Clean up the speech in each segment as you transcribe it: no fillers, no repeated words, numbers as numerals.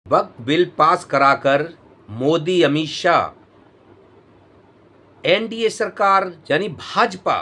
वक्फ bill pass कराकर Modi, Amit Shah, NDA सरकार यानी भाजपा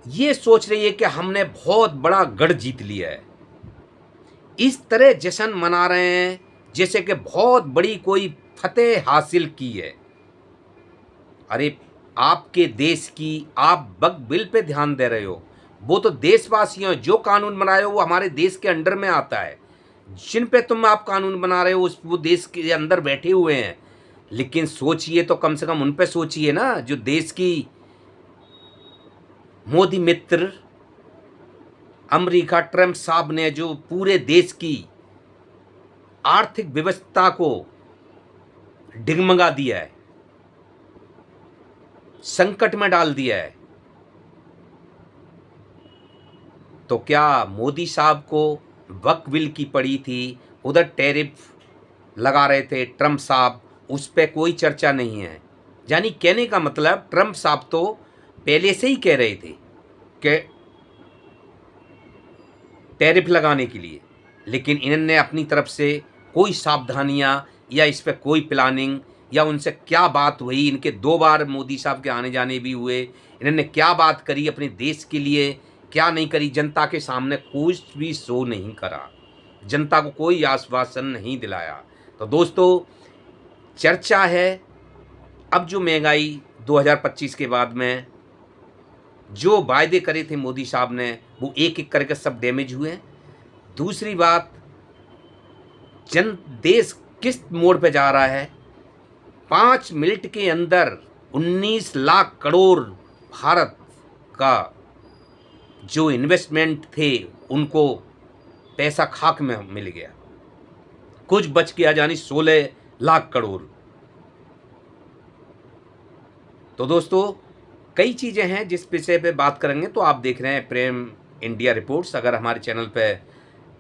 ये सोच रही है कि हमने बहुत बड़ा गढ़ जीत लिया है। इस तरह जश्न मना रहे हैं जैसे कि बहुत बड़ी कोई फतेह हासिल की है। अरे आपके देश की आप वक्फ बिल पे ध्यान दे रहे हो, वो तो देशवासियों जो कानून बनाए हो वो हमारे देश के अंडर में आता है। जिन पे तुम आप कानून बना रहे हो उस वो देश के अंदर बैठे हुए हैं। लेकिन सोचिए तो कम से कम उन पे सोचिए ना, जो देश की मोदी मित्र अमेरिका ट्रम्प साहब ने जो पूरे देश की आर्थिक व्यवस्था को डिगमगा दिया है, संकट में डाल दिया है। तो क्या मोदी साहब को वक्फ बिल की पड़ी थी, उधर टैरिफ लगा रहे थे ट्रम्प साहब, उस पे कोई चर्चा नहीं है। यानी कहने का मतलब ट्रम्प साहब तो पहले से ही कह रहे थे कि टैरिफ लगाने के लिए, लेकिन इन्होंने अपनी तरफ से कोई सावधानियां या इस पे कोई प्लानिंग या उनसे क्या बात हुई, इनके 2 बार मोदी साहब के आने जाने भी हुए, इन्होंने क्या बात करी अपने देश के लिए, क्या नहीं करी, जनता के सामने कुछ भी शो नहीं करा, जनता को कोई आश्वासन नहीं दिलाया। तो दोस्तों चर्चा है अब जो महंगाई 2025 के बाद में जो वायदे करे थे मोदी साहब ने वो एक एक करके सब डैमेज हुए हैं। दूसरी बात, जन देश किस मोड़ पे जा रहा है। 5 मिनट के अंदर 19 लाख करोड़ भारत का जो इन्वेस्टमेंट थे उनको पैसा खाक में मिल गया, कुछ बच गया, यानी 16 लाख करोड़। तो दोस्तों कई चीज़ें हैं जिस विषय पे बात करेंगे। तो आप देख रहे हैं प्रेम इंडिया रिपोर्ट्स। अगर हमारे चैनल पे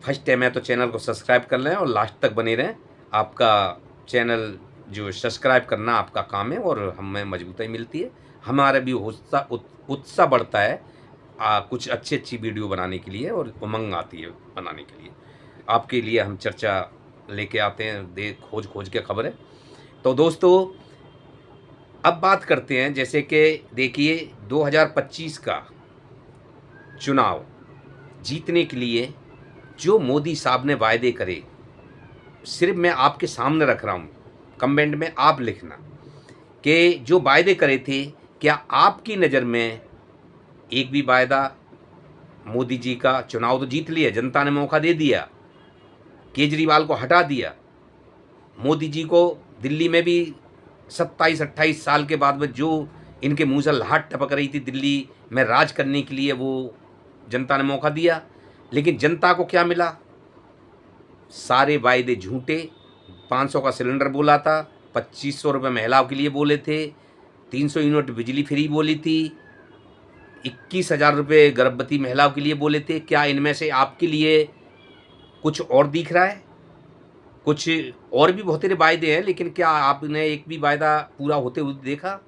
फर्स्ट टाइम है तो चैनल को सब्सक्राइब कर लें और लास्ट तक बने रहें। आपका चैनल जो सब्सक्राइब करना आपका काम है और हमें मजबूती मिलती है, हमारा भी उत्साह बढ़ता है कुछ अच्छी अच्छी वीडियो बनाने के लिए और उमंग आती है बनाने के लिए। आपके लिए हम चर्चा लेके आते हैं खोज खोज के खबरें। तो दोस्तों अब बात करते हैं, जैसे कि देखिए 2025 का चुनाव जीतने के लिए जो मोदी साहब ने वायदे करे, सिर्फ मैं आपके सामने रख रहा हूँ, कमेंट में आप लिखना कि जो वायदे करे थे क्या आपकी नज़र में एक भी वायदा मोदी जी का, चुनाव तो जीत लिया, जनता ने मौका दे दिया, केजरीवाल को हटा दिया, मोदी जी को दिल्ली में भी 27-28 साल के बाद में जो इनके मुंह से लाहट टपक रही थी दिल्ली में राज करने के लिए, वो जनता ने मौका दिया। लेकिन जनता को क्या मिला? सारे वायदे झूठे। 500 का सिलेंडर बोला था, 2500 रुपये महिलाओं के लिए बोले थे, 300 यूनिट बिजली फ्री बोली थी, 21,000 रुपये गर्भवती महिलाओं के लिए बोले थे। क्या इनमें से आपके लिए कुछ और दिख रहा है? कुछ और भी बहुत सारे वायदे हैं, लेकिन क्या आपने एक भी वायदा पूरा होते हुए देखा?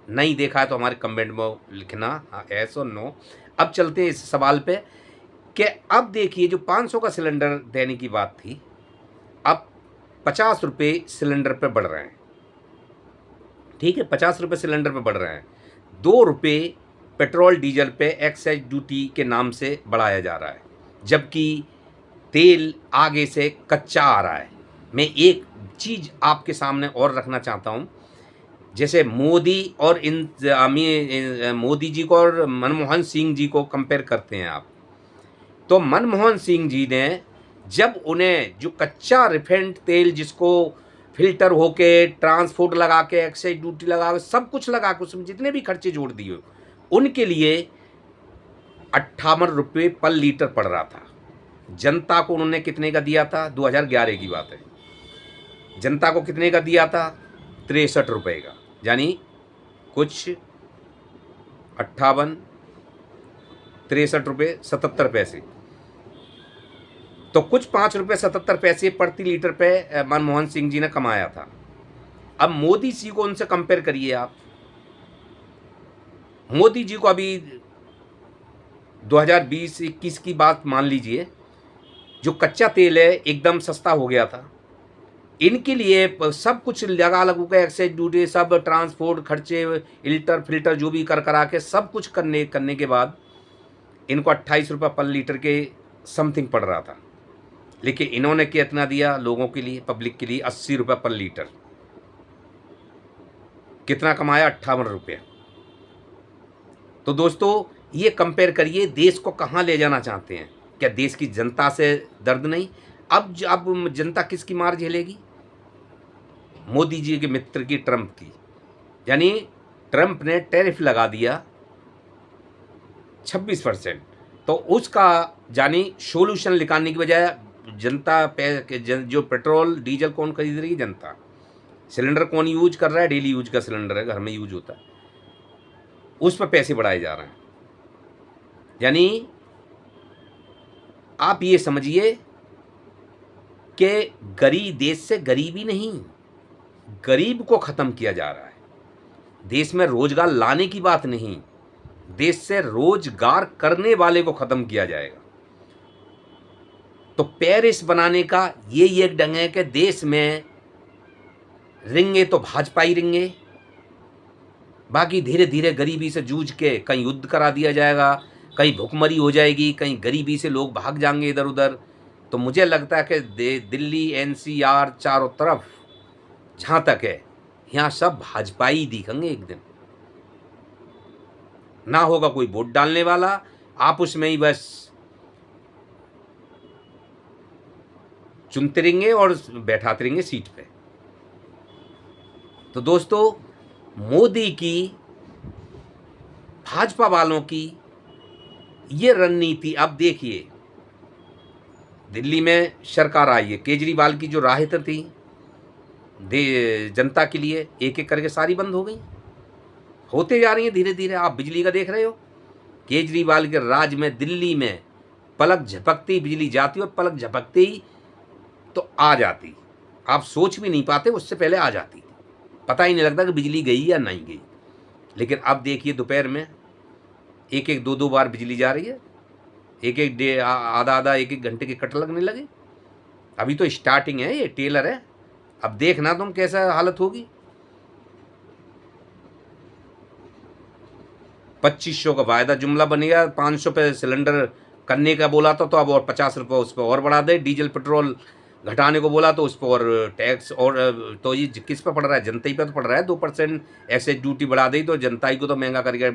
नहीं देखा है तो हमारे कमेंट में लिखना, हाँ यस और नो। अब चलते हैं इस सवाल पे कि अब देखिए जो 500 का सिलेंडर देने की बात थी, अब 50 रुपये सिलेंडर पे बढ़ रहे हैं। ठीक है, 50 रुपये सिलेंडर पे बढ़ रहे हैं। 2 रुपये पेट्रोल डीजल पे एक्साइज ड्यूटी के नाम से बढ़ाया जा रहा है, जबकि तेल आगे से कच्चा आ रहा है। मैं एक चीज़ आपके सामने और रखना चाहता हूँ, जैसे मोदी और मोदी जी को और मनमोहन सिंह जी को कंपेयर करते हैं आप, तो मनमोहन सिंह जी ने जब उन्हें जो कच्चा रिफाइंड तेल जिसको फिल्टर होके ट्रांसपोर्ट लगा के एक्साइज ड्यूटी लगा के सब कुछ लगा के उसमें जितने भी खर्चे जोड़ दिए, उनके लिए 58 रुपये पर लीटर पड़ रहा था। जनता को उन्होंने कितने का दिया था? 2011 की बात है। जनता को कितने का दिया था? 63 रुपये का, यानी कुछ 58, 63 रुपये 77 पैसे, तो कुछ 5 रुपये 77 पैसे प्रति लीटर पे मनमोहन सिंह जी ने कमाया था। अब मोदी जी को उनसे कंपेयर करिए आप। मोदी जी को अभी 2020-21 की बात मान लीजिए, जो कच्चा तेल है एकदम सस्ता हो गया था। इनके लिए सब कुछ लगा लगू के एक्साइज ड्यूटी, सब ट्रांसपोर्ट खर्चे, इल्टर फिल्टर जो भी कर करा के सब कुछ करने करने के बाद इनको 28 रुपये पर लीटर के समथिंग पड़ रहा था। लेकिन इन्होंने कितना दिया लोगों के लिए, पब्लिक के लिए 80 रुपये पर लीटर। कितना कमाया? 58 रुपये। तो दोस्तों ये कंपेयर करिए, देश को कहाँ ले जाना चाहते हैं? क्या देश की जनता से दर्द नहीं? अब जनता किसकी मार झेलेगी? मोदी जी के मित्र की, ट्रंप की। यानी ट्रंप ने टैरिफ लगा दिया 26%। तो उसका यानी सोल्यूशन निकालने की बजाय जनता जो पेट्रोल डीजल कौन खरीद रही है? जनता। सिलेंडर कौन यूज कर रहा है? डेली यूज का सिलेंडर है, घर में यूज होता है, उस पर पैसे बढ़ाए जा रहे हैं। यानी आप ये समझिए कि गरीब देश से गरीबी नहीं, गरीब को खत्म किया जा रहा है। देश में रोजगार लाने की बात नहीं, देश से रोजगार करने वाले को खत्म किया जाएगा। तो पेरिस बनाने का यही एक ढंग है कि देश में रिंगे तो भाजपा ही रिंगे, बाकी धीरे धीरे गरीबी से जूझ के कहीं युद्ध करा दिया जाएगा, कहीं भुखमरी हो जाएगी, कहीं गरीबी से लोग भाग जाएंगे इधर उधर। तो मुझे लगता है कि दिल्ली एनसीआर चारों तरफ जहाँ तक है यहाँ सब भाजपा ही दिखेंगे एक दिन। ना होगा कोई वोट डालने वाला, आप उसमें ही बस चुनते रहेंगे और बैठाते रहेंगे सीट पे। तो दोस्तों मोदी की, भाजपा वालों की ये रणनीति, अब देखिए दिल्ली में सरकार आई है, केजरीवाल की जो राहतें थी जनता के लिए एक एक करके सारी बंद हो गई, होते जा रही हैं धीरे धीरे। आप बिजली का देख रहे हो, केजरीवाल के राज में दिल्ली में पलक झपकते ही बिजली जाती और पलक झपकते ही तो आ जाती, आप सोच भी नहीं पाते, उससे पहले आ जाती, पता ही नहीं लगता कि बिजली गई या नहीं गई। लेकिन अब देखिए दोपहर में एक एक दो दो बार बिजली जा रही है, एक एक आधा आधा एक एक घंटे के कट लगने लगे। अभी तो स्टार्टिंग है, ये टेलर है, अब देखना तुम कैसा हालत होगी। 2500 का वायदा जुमला बनेगा, 500 पे सिलेंडर करने का बोला था तो अब और 50 रुपये उस पर और बढ़ा दे। डीजल पेट्रोल घटाने को बोला तो उस पर और टैक्स, और तो ये किस पे पड़ रहा है? जनता ही पे तो पड़ रहा है। 2% एक्साइज ड्यूटी बढ़ा दी तो जनता ही को तो महंगा करके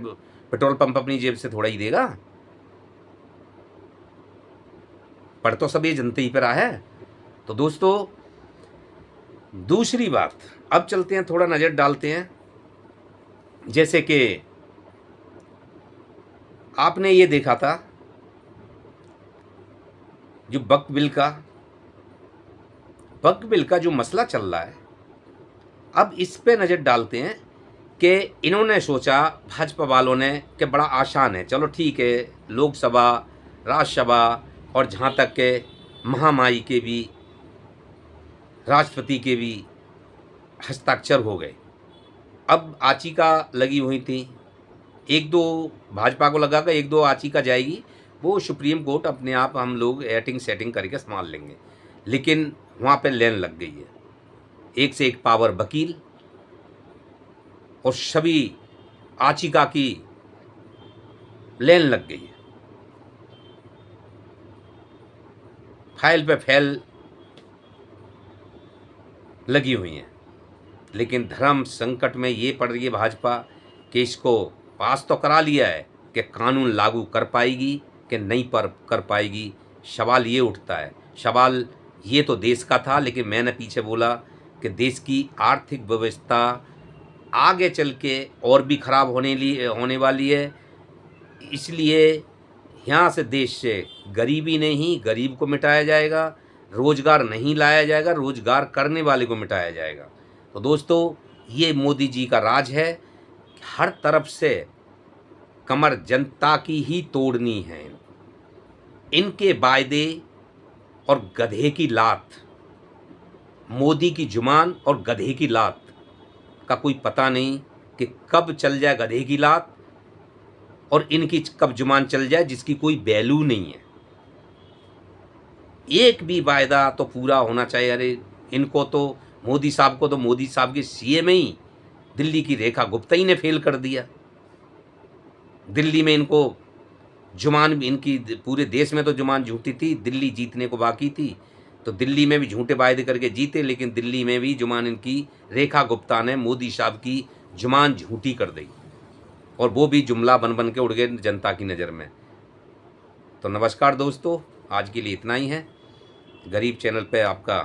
पेट्रोल पंप अपनी जेब से थोड़ा ही देगा, पड़ तो सब ये जनता ही पे रहा है। तो दोस्तों दूसरी बात, अब चलते हैं थोड़ा नज़र डालते हैं, जैसे कि आपने ये देखा था जो वक्फ बिल का जो मसला चल रहा है, अब इस पे नज़र डालते हैं कि इन्होंने सोचा भाजपा वालों ने कि बड़ा आसान है, चलो ठीक है, लोकसभा राज्यसभा और जहाँ तक के महामाई के भी, राष्ट्रपति के भी हस्ताक्षर हो गए। अब आचिका लगी हुई थी, एक दो भाजपा को लगा कि एक दो आचिका जाएगी, वो सुप्रीम कोर्ट अपने आप हम लोग एडिटिंग सेटिंग करके संभाल लेंगे। लेकिन वहाँ पे लाइन लग गई है, एक से एक पावर वकील और सभी आचिका की लाइन लग गई है, फाइल पे फाइल लगी हुई हैं। लेकिन धर्म संकट में ये पड़ रही है भाजपा कि इसको पास तो करा लिया है कि कानून लागू कर पाएगी कि नहीं कर पाएगी। सवाल ये उठता है, सवाल ये तो देश का था, लेकिन मैंने पीछे बोला कि देश की आर्थिक व्यवस्था आगे चल के और भी खराब होने वाली है। इसलिए यहाँ से देश से गरीबी नहीं, गरीब को मिटाया जाएगा, रोजगार नहीं लाया जाएगा, रोजगार करने वाले को मिटाया जाएगा। तो दोस्तों ये मोदी जी का राज है, हर तरफ से कमर जनता की ही तोड़नी है। इनके वायदे और गधे की लात, मोदी की जुबान और गधे की लात का कोई पता नहीं कि कब चल जाए गधे की लात और इनकी कब जुबान चल जाए जिसकी कोई वैल्यू नहीं है। एक भी वायदा तो पूरा होना चाहिए। अरे इनको तो, मोदी साहब को तो, मोदी साहब के सीए में ही दिल्ली की रेखा गुप्ता ही ने फेल कर दिया। दिल्ली में इनको जुबान भी इनकी, पूरे देश में तो जुबान झूठी थी, दिल्ली जीतने को बाकी थी, तो दिल्ली में भी झूठे वायदे करके जीते, लेकिन दिल्ली में भी जुबान इनकी, रेखा गुप्ता ने मोदी साहब की जुबान झूठी कर दी, और वो भी जुमला बन बन के उड़ गए जनता की नज़र में। तो नमस्कार दोस्तों, आज के लिए इतना ही है। गरीब चैनल पे आपका